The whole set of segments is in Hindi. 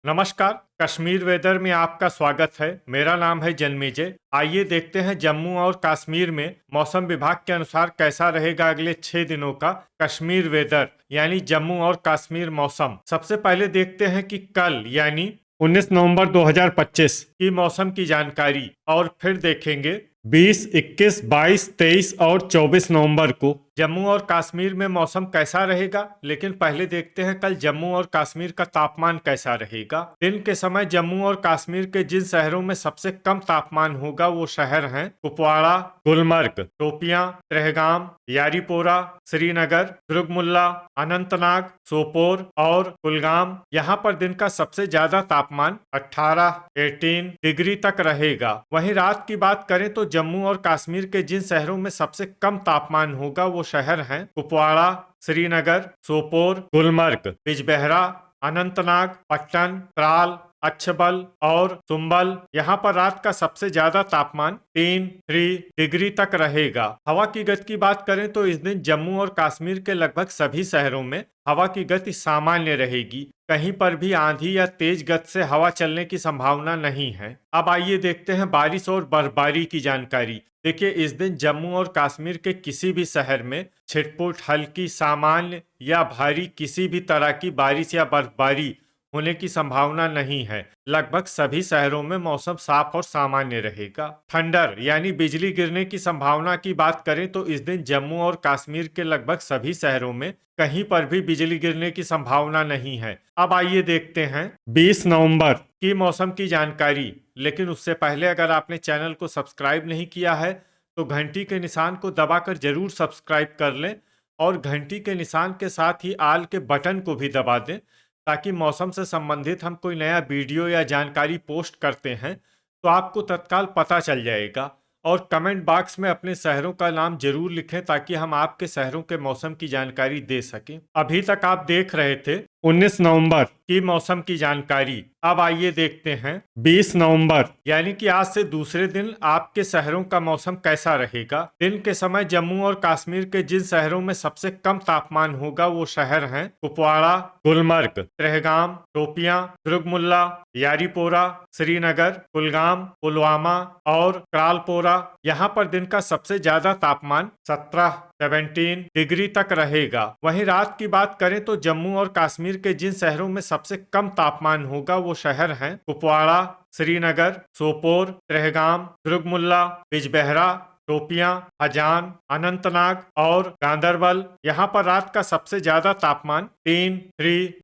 नमस्कार। कश्मीर वेदर में आपका स्वागत है। मेरा नाम है जन्मेजय। आइए देखते हैं जम्मू और कश्मीर में मौसम विभाग के अनुसार कैसा रहेगा अगले 6 दिनों का कश्मीर वेदर यानी जम्मू और कश्मीर मौसम। सबसे पहले देखते हैं कि कल यानी 19 नवंबर 2025 की मौसम की जानकारी और फिर देखेंगे 20, 21, 22, 23 और 24 नवंबर को जम्मू और कश्मीर में मौसम कैसा रहेगा। लेकिन पहले देखते हैं कल जम्मू और कश्मीर का तापमान कैसा रहेगा। दिन के समय जम्मू और कश्मीर के जिन शहरों में सबसे कम तापमान होगा वो शहर हैं कुपवाड़ा, गुलमर्ग, शोपियां, ट्रहगाम, यारीपोरा, श्रीनगर, दुर्गमुल्ला, अनंतनाग, सोपोर और कुलगाम। यहाँ पर दिन का सबसे ज्यादा तापमान 18 डिग्री तक रहेगा। वहीं रात की बात करें तो जम्मू और कश्मीर के जिन शहरों में सबसे कम तापमान होगा वो शहर हैं कुपवाड़ा, श्रीनगर, सोपोर, गुलमर्ग, बिजबेहरा, अनंतनाग, पट्टन, त्राल, अच्छबल और सुंबल। यहाँ पर रात का सबसे ज्यादा तापमान 3 डिग्री तक रहेगा। हवा की गति की बात करें तो इस दिन जम्मू और कश्मीर के लगभग सभी शहरों में हवा की गति सामान्य रहेगी। कहीं पर भी आंधी या तेज गति से हवा चलने की संभावना नहीं है। अब आइए देखते हैं बारिश और बर्फबारी की जानकारी। देखिए, इस दिन जम्मू और कश्मीर के किसी भी शहर में छिटपुट, हल्की, सामान्य या भारी किसी भी तरह की बारिश या बर्फबारी होने की संभावना नहीं है। लगभग सभी शहरों में मौसम साफ और सामान्य रहेगा। थंडर यानी बिजली गिरने की संभावना की बात करें तो इस दिन जम्मू और कश्मीर के लगभग सभी शहरों में कहीं पर भी बिजली गिरने की संभावना नहीं है। अब आइए देखते हैं 20 नवंबर की मौसम की जानकारी। लेकिन उससे पहले अगर आपने चैनल को सब्सक्राइब नहीं किया है तो घंटी के निशान को दबाकर जरूर सब्सक्राइब कर लें और घंटी के निशान के साथ ही आल के बटन को भी दबा दें, ताकि मौसम से संबंधित हम कोई नया वीडियो या जानकारी पोस्ट करते हैं तो आपको तत्काल पता चल जाएगा। और कमेंट बॉक्स में अपने शहरों का नाम जरूर लिखें ताकि हम आपके शहरों के मौसम की जानकारी दे सकें। अभी तक आप देख रहे थे 19 नवंबर की मौसम की जानकारी। अब आइए देखते हैं 20 नवंबर यानी कि आज से दूसरे दिन आपके शहरों का मौसम कैसा रहेगा। दिन के समय जम्मू और कश्मीर के जिन शहरों में सबसे कम तापमान होगा वो शहर हैं कुपवाड़ा, गुलमर्ग, ट्रहगाम, शोपियां, दुर्गमुल्ला, यारीपोरा, श्रीनगर, कुलगाम, पुलवामा और त्रालपोरा। यहाँ पर दिन का सबसे ज्यादा तापमान 17 डिग्री तक रहेगा। वहीं रात की बात करें तो जम्मू और कश्मीर के जिन शहरों में सबसे कम तापमान होगा वो शहर हैं कुपवाड़ा, श्रीनगर, सोपोर, ट्रहगाम, दुर्गमुल्ला, बिजबेहरा, शोपियां, हजान, अनंतनाग और गांदरबल। यहाँ पर रात का सबसे ज्यादा तापमान 3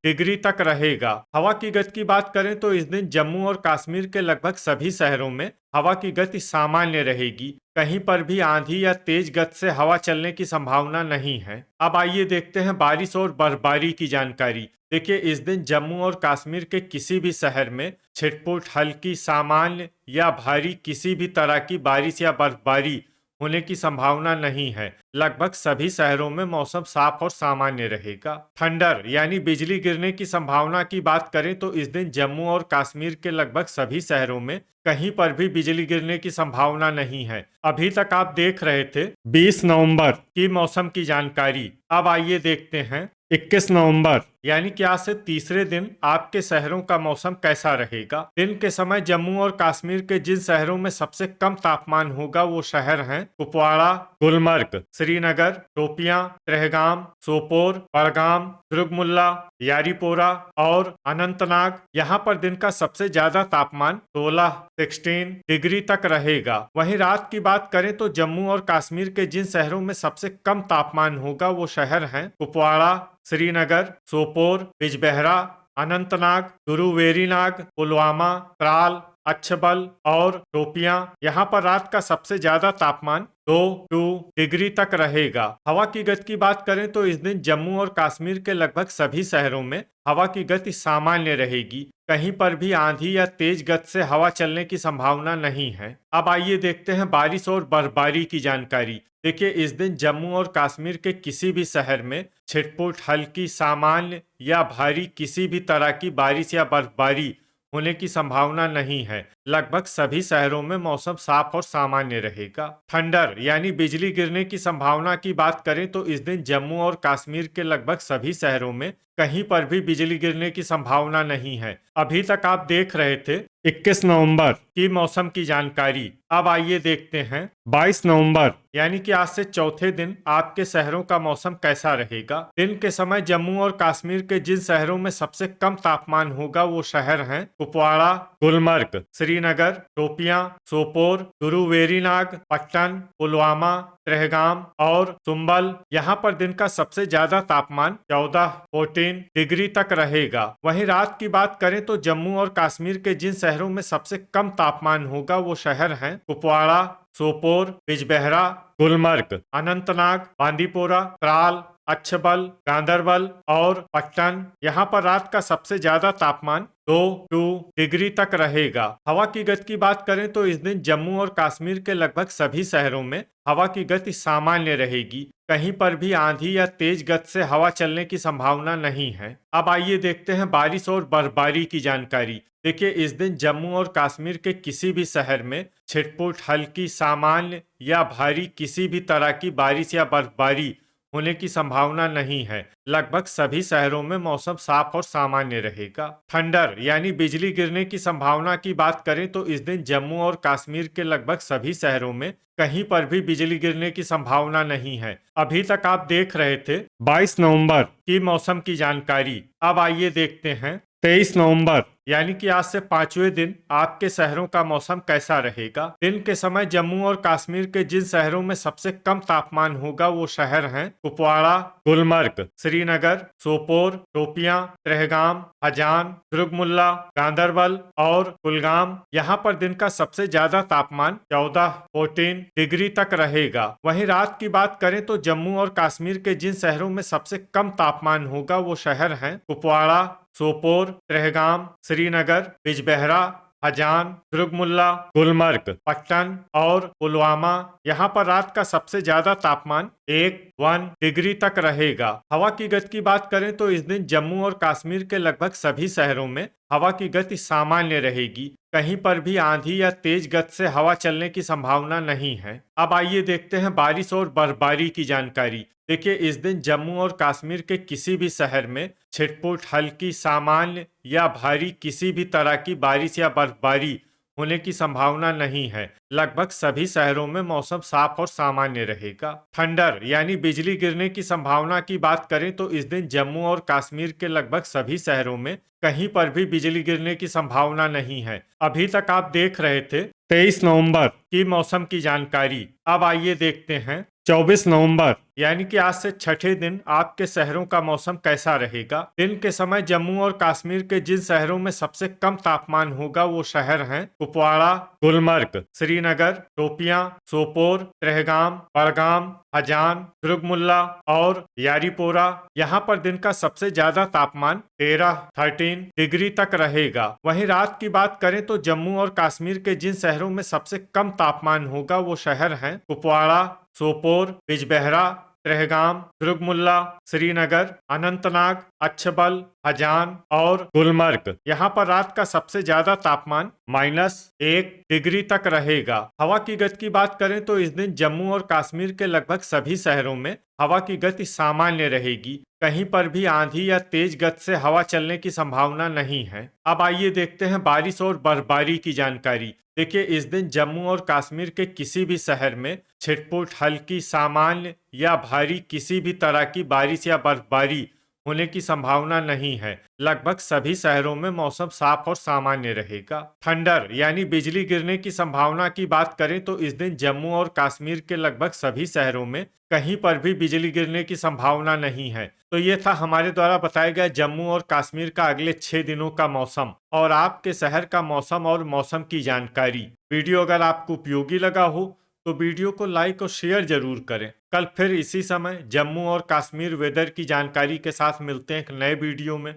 डिग्री तक रहेगा। हवा की गति की बात करें तो इस दिन जम्मू और कश्मीर के लगभग सभी शहरों में हवा की गति सामान्य रहेगी। कहीं पर भी आंधी या तेज गति से हवा चलने की संभावना नहीं है। अब आइए देखते हैं बारिश और बर्फबारी की जानकारी। देखिए, इस दिन जम्मू और कश्मीर के किसी भी शहर में छिटपुट, हल्की, सामान्य या भारी किसी भी तरह की बारिश या बर्फबारी होने की संभावना नहीं है। लगभग सभी शहरों में मौसम साफ और सामान्य रहेगा। थंडर यानी बिजली गिरने की संभावना की बात करें तो इस दिन जम्मू और कश्मीर के लगभग सभी शहरों में कहीं पर भी बिजली गिरने की संभावना नहीं है। अभी तक आप देख रहे थे 20 नवंबर की मौसम की जानकारी। अब आइए देखते हैं 21 नवंबर यानी कि आज से तीसरे दिन आपके शहरों का मौसम कैसा रहेगा। दिन के समय जम्मू और कश्मीर के जिन शहरों में सबसे कम तापमान होगा वो शहर हैं कुपवाड़ा, गुलमर्ग, श्रीनगर, शोपियां, ट्रहगाम, सोपोर, बड़गाम, दुर्गमुल्ला, यारीपोरा और अनंतनाग। यहाँ पर दिन का सबसे ज्यादा तापमान 16 डिग्री तक रहेगा। वहीं रात की बात करें तो जम्मू और कश्मीर के जिन शहरों में सबसे कम तापमान होगा वो शहर हैं कुपवाड़ा, श्रीनगर, सोपोर, बिजबेहरा, अनंतनाग, गुरुवेरीनाग, पुलवामा, त्राल, अच्छबल और शोपियां। यहाँ पर रात का सबसे ज्यादा तापमान 2 डिग्री तक रहेगा। हवा की गति की बात करें तो इस दिन जम्मू और कश्मीर के लगभग सभी शहरों में हवा की गति सामान्य रहेगी। कहीं पर भी आंधी या तेज गति से हवा चलने की संभावना नहीं है। अब आइए देखते हैं बारिश और बर्फबारी की जानकारी। देखिए, इस दिन जम्मू और कश्मीर के किसी भी शहर में छिटपुट, हल्की, सामान्य या भारी किसी भी तरह की बारिश या बर्फबारी होने की संभावना नहीं है। लगभग सभी शहरों में मौसम साफ और सामान्य रहेगा। थंडर यानी बिजली गिरने की संभावना की बात करें तो इस दिन जम्मू और कश्मीर के लगभग सभी शहरों में कहीं पर भी बिजली गिरने की संभावना नहीं है। अभी तक आप देख रहे थे 21 नवंबर की मौसम की जानकारी। अब आइए देखते हैं 22 नवंबर यानी कि आज से चौथे दिन आपके शहरों का मौसम कैसा रहेगा। दिन के समय जम्मू और कश्मीर के जिन शहरों में सबसे कम तापमान होगा वो शहर हैं कुपवाड़ा, गुलमर्ग, श्रीनगर, शोपियां, सोपोर, गुरुवेरीनाग, पट्टन, पुलवामा, त्रेहगाम और सुंबल। यहाँ पर दिन का सबसे ज्यादा तापमान 14 डिग्री तक रहेगा। वहीं रात की बात करें तो जम्मू और कश्मीर के जिन शहरों में सबसे कम तापमान होगा वो शहर हैं कुपवाड़ा, सोपोर, बिजबेहरा, गुलमर्ग, अनंतनाग, बांदीपोरा, त्राल, अच्छबल, गांदरबल और पट्टन। यहाँ पर रात का सबसे ज्यादा तापमान 2 डिग्री तक रहेगा। हवा की गति की बात करें तो इस दिन जम्मू और कश्मीर के लगभग सभी शहरों में हवा की गति सामान्य रहेगी। कहीं पर भी आंधी या तेज गति से हवा चलने की संभावना नहीं है। अब आइए देखते हैं बारिश और बर्फबारी की जानकारी। देखिए, इस दिन जम्मू और कश्मीर के किसी भी शहर में छिटपुट, हल्की, सामान्य या भारी किसी भी तरह की बारिश या बर्फबारी होने की संभावना नहीं है। लगभग सभी शहरों में मौसम साफ और सामान्य रहेगा। थंडर यानी बिजली गिरने की संभावना की बात करें तो इस दिन जम्मू और कश्मीर के लगभग सभी शहरों में कहीं पर भी बिजली गिरने की संभावना नहीं है। अभी तक आप देख रहे थे 22 नवंबर की मौसम की जानकारी। अब आइए देखते हैं 23 नवंबर यानी कि आज से 5वें दिन आपके शहरों का मौसम कैसा रहेगा। दिन के समय जम्मू और कश्मीर के जिन शहरों में सबसे कम तापमान होगा वो शहर हैं कुपवाड़ा, गुलमर्ग, श्रीनगर, सोपोर, शोपियां, त्रेहगाम, हजान, दुर्गमुल्ला, गांदरबल और कुलगाम। यहाँ पर दिन का सबसे ज्यादा तापमान 14 डिग्री तक रहेगा। वहीं रात की बात करें तो जम्मू और कश्मीर के जिन शहरों में सबसे कम तापमान होगा वो शहर हैं कुपवाड़ा, सोपोर, त्रेहगाम, श्रीनगर, बिजबेहरा, हजान, दुर्गमुल्ला, गुलमर्ग, पट्टन और पुलवामा। यहाँ पर रात का सबसे ज्यादा तापमान 1 डिग्री तक रहेगा। हवा की गति की बात करें तो इस दिन जम्मू और कश्मीर के लगभग सभी शहरों में हवा की गति सामान्य रहेगी। कहीं पर भी आंधी या तेज गति से हवा चलने की संभावना नहीं है। अब आइए देखते हैं बारिश और बर्फबारी की जानकारी। देखिए, इस दिन जम्मू और कश्मीर के किसी भी शहर में छिटपुट, हल्की, सामान्य या भारी किसी भी तरह की बारिश या बर्फबारी होने की संभावना नहीं है। लगभग सभी शहरों में मौसम साफ और सामान्य रहेगा। थंडर यानी बिजली गिरने की संभावना की बात करें तो इस दिन जम्मू और कश्मीर के लगभग सभी शहरों में कहीं पर भी बिजली गिरने की संभावना नहीं है। अभी तक आप देख रहे थे 23 नवंबर की मौसम की जानकारी। अब आइए देखते हैं 24 नवंबर यानी कि आज से छठे दिन आपके शहरों का मौसम कैसा रहेगा। दिन के समय जम्मू और कश्मीर के जिन शहरों में सबसे कम तापमान होगा वो शहर हैं कुपवाड़ा, गुलमर्ग, श्रीनगर, शोपियां, सोपोर, त्रेहगाम, बड़गाम, हजान, दुर्गमुल्ला और यारीपोरा। यहाँ पर दिन का सबसे ज्यादा तापमान 13 डिग्री तक रहेगा। वहीं रात की बात करें तो जम्मू और कश्मीर के जिन शहरों में सबसे कम तापमान होगा वो शहर हैं कुपवाड़ा, सोपोर, बिजबेहरा, त्रेहगाम, दुर्गमुल्ला, श्रीनगर, अनंतनाग, अच्छबल, हजान और गुलमर्ग। यहाँ पर रात का सबसे ज्यादा तापमान -1 डिग्री तक रहेगा। हवा की गति की बात करें तो इस दिन जम्मू और कश्मीर के लगभग सभी शहरों में हवा की गति सामान्य रहेगी। कहीं पर भी आंधी या तेज गति से हवा चलने की संभावना नहीं है। अब आइए देखते हैं बारिश और बर्फबारी की जानकारी। देखिए, इस दिन जम्मू और कश्मीर के किसी भी शहर में छिटपुट, हल्की, सामान्य या भारी किसी भी तरह की बारिश या बर्फबारी होने की संभावना नहीं है। लगभग सभी शहरों में मौसम साफ और सामान्य रहेगा। थंडर यानी बिजली गिरने की संभावना की बात करें तो इस दिन जम्मू और कश्मीर के लगभग सभी शहरों में कहीं पर भी बिजली गिरने की संभावना नहीं है। तो ये था हमारे द्वारा बताया गया जम्मू और कश्मीर का अगले 6 दिनों का मौसम और आपके शहर का मौसम और मौसम की जानकारी। वीडियो अगर आपको उपयोगी लगा हो तो वीडियो को लाइक और शेयर जरूर करें। कल फिर इसी समय जम्मू और कश्मीर वेदर की जानकारी के साथ मिलते हैं एक नए वीडियो में।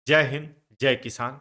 जय हिंद, जय किसान।